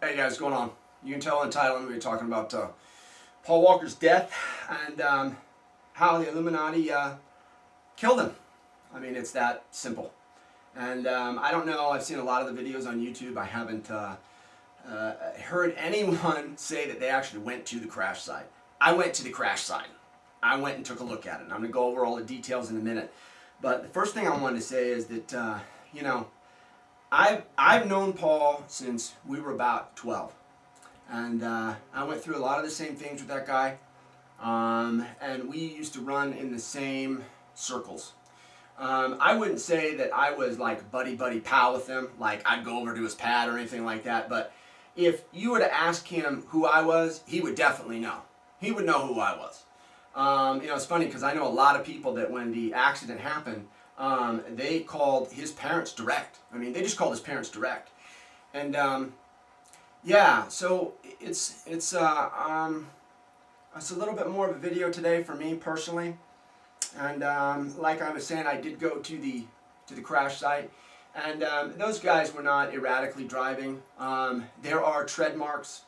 Hey guys, what's going on? You can tell in the title we're talking about Paul Walker's death and how the Illuminati killed him. I mean, it's that simple. And I don't know, I've seen a lot of the videos on YouTube. I haven't heard anyone say that they actually went to the crash site. I went to the crash site. I went and took a look at it. And I'm going to go over all the details in a minute. But the first thing I wanted to say is that, you know, I've known Paul since we were about 12. And I went through a lot of the same things with that guy. And we used to run in the same circles. I wouldn't say that I was like buddy pal with him, like I'd go over to his pad or anything like that, but if you were to ask him who I was, he would definitely know. He would know who I was. You know, it's funny because I know a lot of people that when the accident happened, they called his parents direct. I mean, they just called his parents direct. And yeah, so it's a little bit more of a video today for me personally. And like I was saying, I did go to the crash site, and those guys were not erratically driving. There are tread marks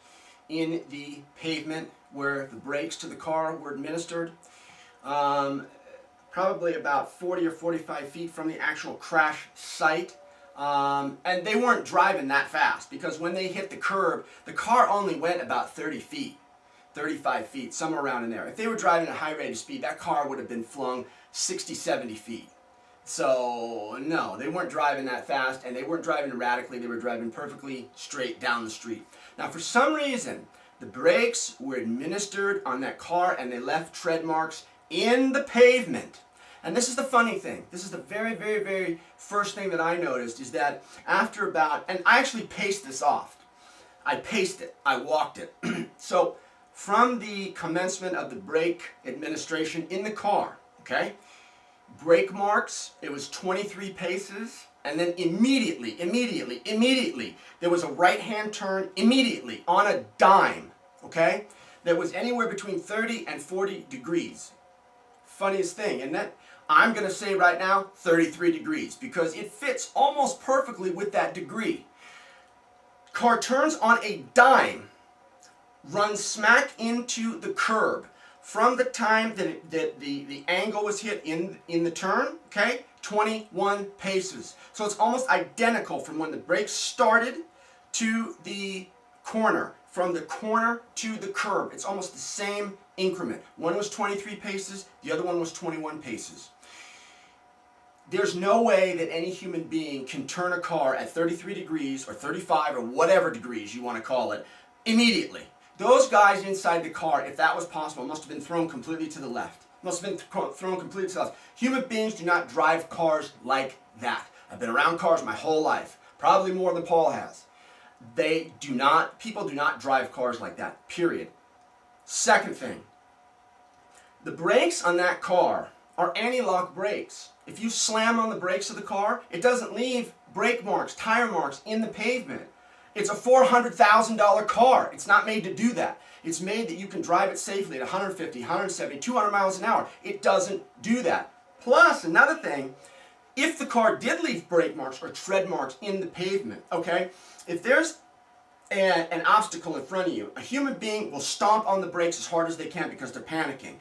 in the pavement where the brakes to the car were administered. Probably about 40 or 45 feet from the actual crash site. And they weren't driving that fast because when they hit the curb, the car only went about 30 feet. 35 feet, somewhere around in there. If they were driving at a high rate of speed, that car would have been flung 60, 70 feet. So, no, they weren't driving that fast, and they weren't driving erratically. They were driving perfectly straight down the street. Now, for some reason, the brakes were administered on that car, and they left tread marks in the pavement. And this is the funny thing. This is the very first thing that I noticed, is that after about, and I actually paced this off. I paced it. I walked it. So, from the commencement of the brake administration in the car, okay, brake marks, it was 23 paces, and then immediately, there was a right-hand turn immediately on a dime, okay, that was anywhere between 30 and 40 degrees. Funniest thing, and that, I'm going to say right now, 33 degrees, because it fits almost perfectly with that degree. Car turns on a dime, runs smack into the curb. From the time that the angle was hit in the turn, okay, 21 paces. So it's almost identical from when the brakes started to the corner. From the corner to the curb. It's almost the same increment. One was 23 paces, the other one was 21 paces. There's no way that any human being can turn a car at 33 degrees or 35 or whatever degrees you want to call it immediately. Those guys inside the car, if that was possible, must have been thrown completely to the left. Must have been thrown completely to the left. Human beings do not drive cars like that. I've been around cars my whole life, probably more than Paul has. People do not drive cars like that, period. Second thing, the brakes on that car are anti-lock brakes. If you slam on the brakes of the car, it doesn't leave brake marks, tire marks in the pavement. It's a $400,000 car. It's not made to do that. It's made that you can drive it safely at 150, 170, 200 miles an hour. It doesn't do that. Plus, another thing, if the car did leave brake marks or tread marks in the pavement, okay, if there's an obstacle in front of you, a human being will stomp on the brakes as hard as they can because they're panicking.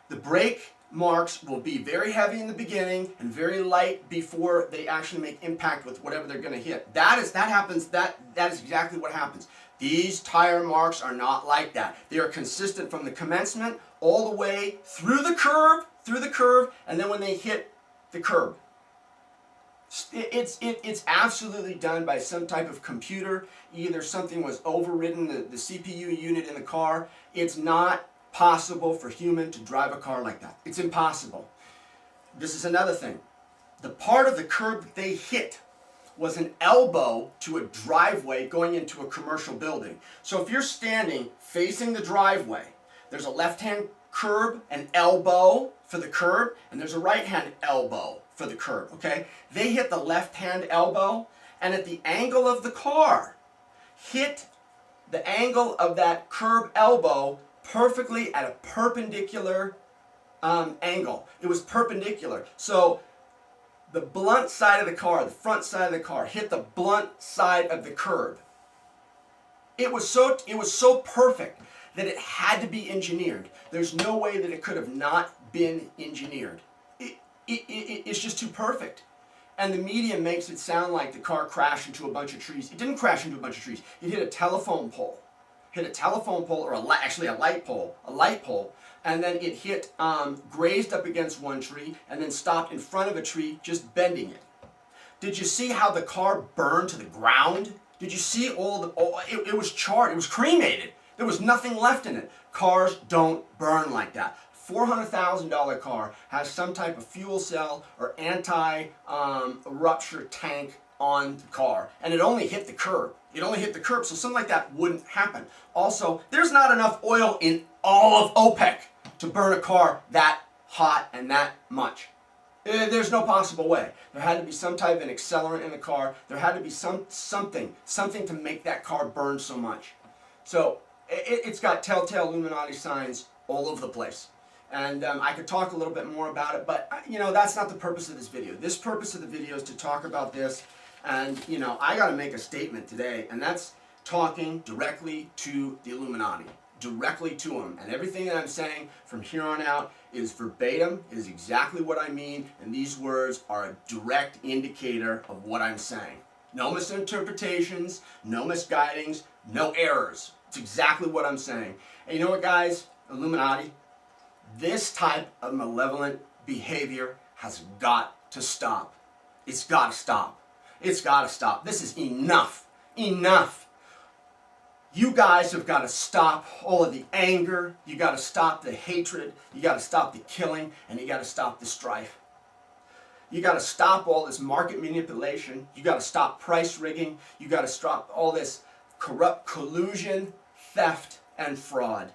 The brake marks will be very heavy in the beginning and very light before they actually make impact with whatever they're going to hit. That is exactly what happens. These tire marks are not like that. They are consistent from the commencement all the way through the curve, and then when they hit the curb. It's absolutely done by some type of computer. Either something was overridden, the CPU unit in the car. It's not possible for human to drive a car like that. It's impossible. This is another thing. The part of the curb they hit was an elbow to a driveway going into a commercial building. So if you're standing facing the driveway, there's a left-hand curb, an elbow for the curb, and there's a right-hand elbow for the curb, okay? They hit the left-hand elbow, and at the angle of the car, hit the angle of that curb elbow perfectly at a perpendicular angle. It was perpendicular. So the blunt side of the car, the front side of the car, hit the blunt side of the curb. It was so perfect that it had to be engineered. There's no way that it could have not been engineered. It's just too perfect. And the media makes it sound like the car crashed into a bunch of trees. It didn't crash into a bunch of trees. It hit a telephone pole. Hit a telephone pole, or actually a light pole, and then it hit, grazed up against one tree, and then stopped in front of a tree, just bending it. Did you see how the car burned to the ground? Did you see it was charred, it was cremated. There was nothing left in it. Cars don't burn like that. $400,000 car has some type of fuel cell or anti-rupture tank on the car, and it only hit the curb. It only hit the curb, so something like that wouldn't happen. Also, there's not enough oil in all of OPEC to burn a car that hot and that much. There's no possible way. There had to be some type of an accelerant in the car. There had to be something to make that car burn so much. So it's got telltale Illuminati signs all over the place. And I could talk a little bit more about it, but that's not the purpose of this video. This purpose of the video is to talk about this, and I got to make a statement today, and that's talking directly to the Illuminati, directly to them. And everything that I'm saying from here on out is verbatim, is exactly what I mean, and these words are a direct indicator of what I'm saying. No misinterpretations, no misguidings, no errors. It's exactly what I'm saying. And you know what, guys? Illuminati, this type of malevolent behavior has got to stop. It's got to stop. It's got to stop. This is enough. Enough. You guys have got to stop all of the anger. You got to stop the hatred. You got to stop the killing, and you got to stop the strife. You got to stop all this market manipulation. You got to stop price rigging. You got to stop all this corrupt collusion, theft, and fraud.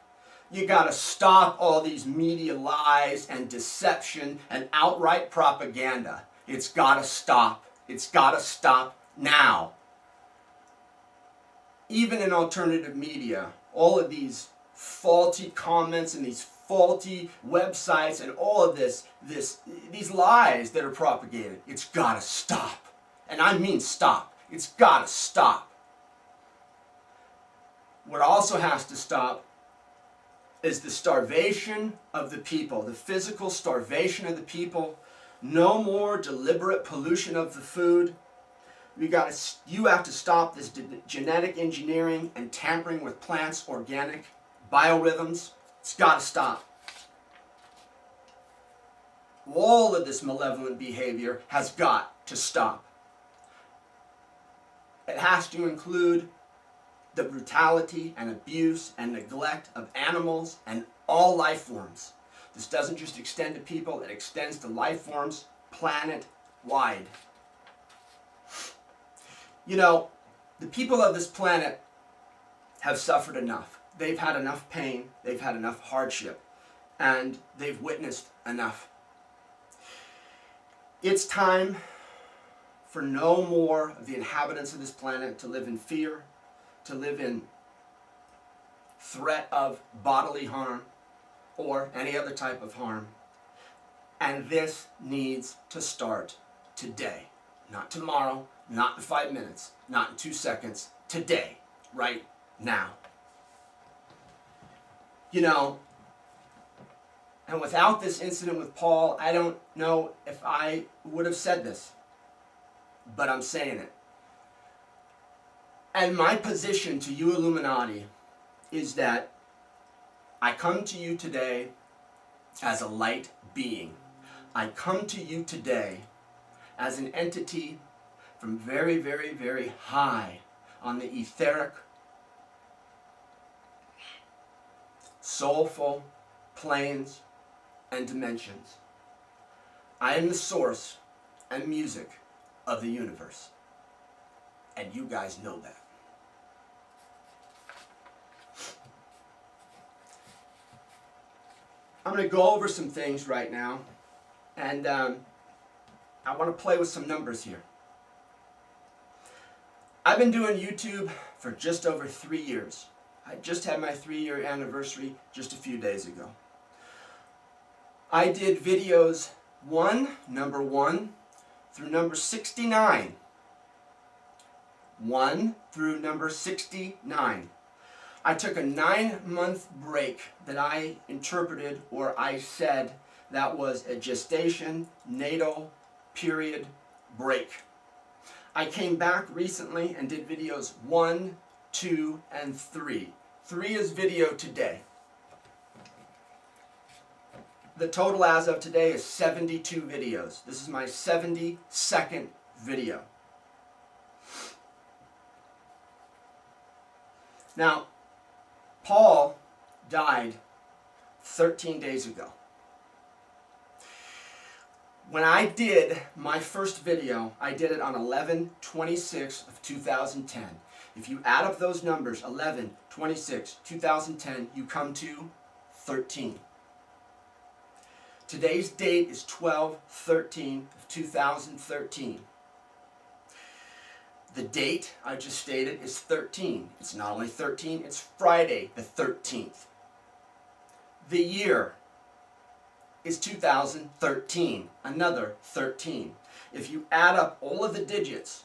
You got to stop all these media lies and deception and outright propaganda. It's got to stop. It's got to stop now. Even in alternative media, all of these faulty comments and these faulty websites and all of these lies that are propagated, it's got to stop. And I mean stop. It's got to stop. What also has to stop is the starvation of the people, the physical starvation of the people. No more deliberate pollution of the food. You have to stop this genetic engineering and tampering with plants' organic biorhythms. It's got to stop. All of this malevolent behavior has got to stop. It has to include the brutality and abuse and neglect of animals and all life forms. This doesn't just extend to people, it extends to life forms planet-wide. The people of this planet have suffered enough. They've had enough pain, they've had enough hardship, and they've witnessed enough. It's time for no more of the inhabitants of this planet to live in fear, to live in threat of bodily harm or any other type of harm. And this needs to start today. Not tomorrow, not in 5 minutes, not in 2 seconds. Today, right now. And without this incident with Paul, I don't know if I would have said this. But I'm saying it. And my position to you Illuminati is that I come to you today as a light being. I come to you today as an entity from very, very, very high on the etheric, soulful planes and dimensions. I am the source and music of the universe. And you guys know that. I'm going to go over some things right now, and I want to play with some numbers here. I've been doing YouTube for just over 3 years. I just had my 3-year anniversary just a few days ago. I did videos number 1 through number 69. 1 through number 69. I took a 9-month break that I interpreted, or I said that was a gestation, natal, period break. I came back recently and did videos 1, 2, and 3. 3 is video today. The total as of today is 72 videos. This is my 72nd video. Now, Paul died 13 days ago. When I did my first video, I did it on 11/26 of 2010. If you add up those numbers, 11/26, 2010, you come to 13. Today's date is 12/13 of 2013. The date I just stated is 13. It's not only 13, it's Friday the 13th. The year is 2013, another 13. If you add up all of the digits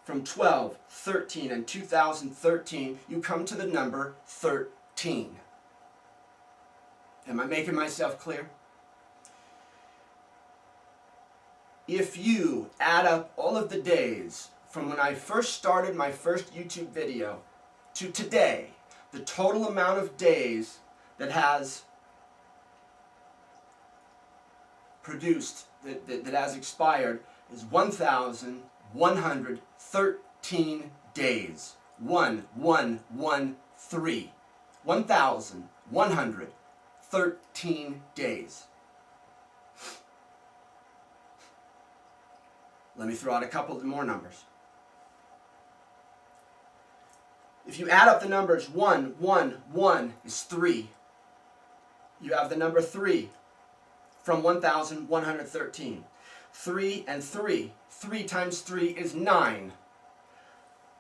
from 12, 13, and 2013, you come to the number 13. Am I making myself clear? If you add up all of the days from when I first started my first YouTube video to today, the total amount of days that has produced, that has expired, is 1,113 days. 1113. 1,113 days. Let me throw out a couple of more numbers. If you add up the numbers, 1, 1, 1 is 3. You have the number 3 from 1,113. 3 and 3. 3 times 3 is 9.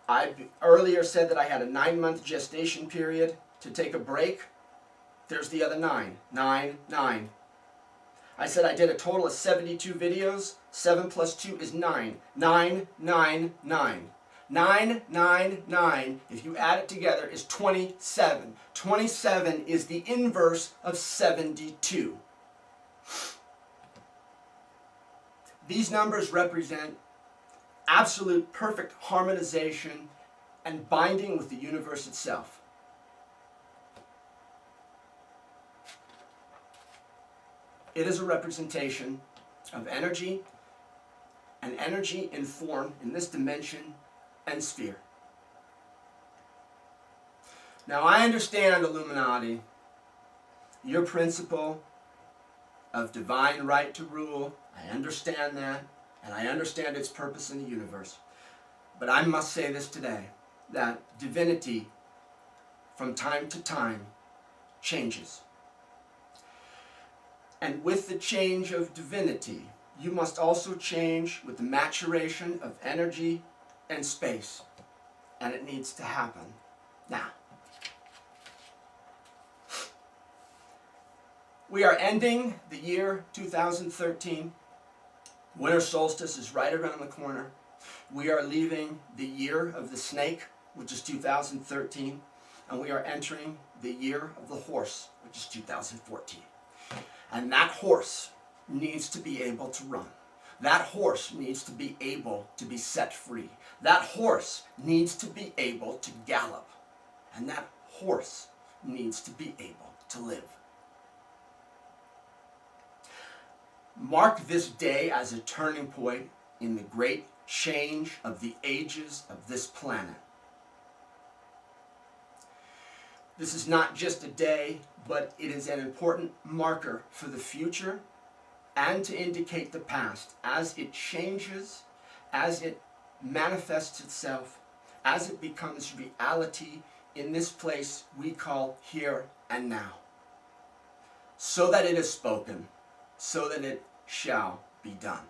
I earlier said that I had a 9-month gestation period to take a break. There's the other 9. 9, 9. I said I did a total of 72 videos. 7 plus 2 is 9. 9, 9, 9. 9, 9, 9, if you add it together, is 27. 27 is the inverse of 72. These numbers represent absolute perfect harmonization and binding with the universe itself. It is a representation of energy, and energy in form in this dimension and sphere. Now I understand, Illuminati, your principle of divine right to rule. I understand that, and I understand its purpose in the universe. But I must say this today, that divinity from time to time changes. And with the change of divinity, you must also change with the maturation of energy and space. And it needs to happen now. We are ending the year 2013. Winter solstice is right around the corner. We are leaving the year of the snake, which is 2013. And we are entering the year of the horse, which is 2014. And that horse needs to be able to run. That horse needs to be able to be set free. That horse needs to be able to gallop. And that horse needs to be able to live. Mark this day as a turning point in the great change of the ages of this planet. This is not just a day, but it is an important marker for the future and to indicate the past as it changes, as it manifests itself, as it becomes reality in this place we call here and now. So that it is spoken, so that it shall be done.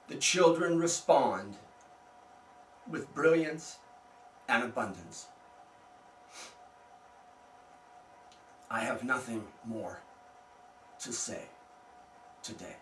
The children respond with brilliance and abundance. I have nothing more to say today.